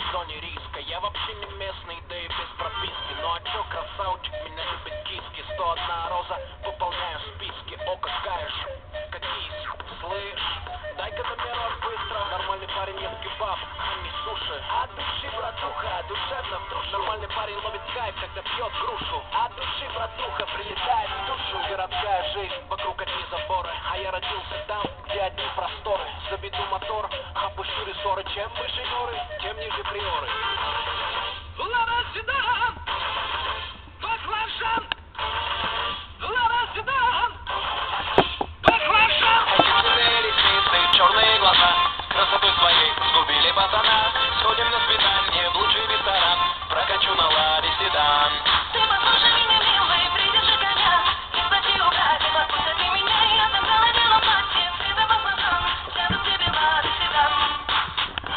в зоне риска. Я вообще не местный, да и без прописки. Ну а чё, красавчик, меня любит киски. 101 роза, пополняю списки. О, какая же, какие, слышь. Дай-ка номерок быстро. Нормальный парень ест кебаб, а не суши. От души, братуха, душевно в душу. Нормальный парень ловит кайф, когда пьет грушу. От души, братуха, прилетает в душу. Городская жизнь, вокруг одни заборы. А я родился там, где одни просторы. Заведу мотор, опущу рессоры. Чем выше горы, тем ниже приоры. Лава седан, баклажан. Лава седан, баклажан. Эти ресницы, черные глаза, красотой своей сгубили пацана. Сходим на свидание в лучший ресторан, прокачу на ладе седан. Ты послушай меня, милый, придержи коня. Не спроси у Кати, отпусти меня. Я забрала белом платье, цвета баклажан. Сяду к тебе в седан.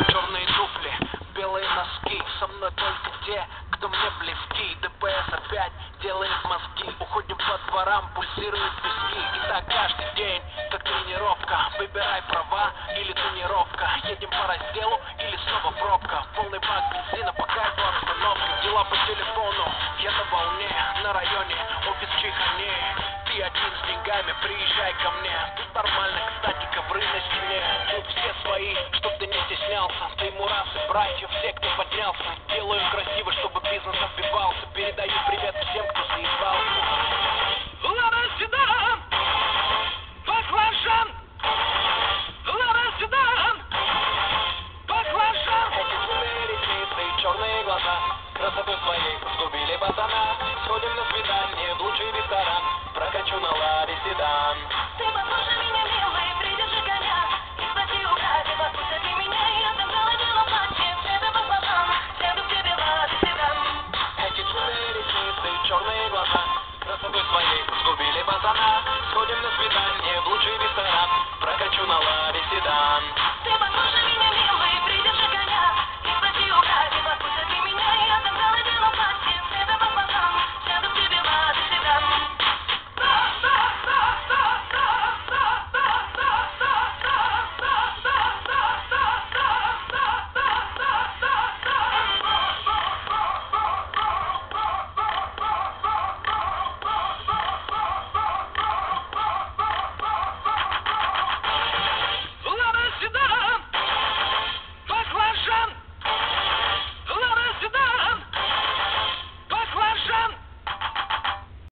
Черные туфли, белые носки. Со мной только те, кто мне близки. ДПС опять делает мозги. Уходим по дворам, пульсируют виски. И так каждый день, как тренировка. Выбирай права или тренировка. Едем по разделу или снова пробка. Полный бак бензина, по кайфу обстановка. Дела по телефону, я на волне. На районе, офис чихане. Ты один с деньгами, приезжай ко мне. Тут нормально, кстати, ковры на стене. Тут все свои, чтоб ты не стеснялся. Ты мурасы, братья, все, кто поднялся. Делаю красиво, чтобы бизнес отбивался. Передаю привет всем, кто заебался. Лава седан, баклажан. Лава седан, баклажан. Эти цветные ресницы, черные глаза, красотой своей сгубили пацана. Сходим на свидание в лучший ресторан, прокачу на ладе седан.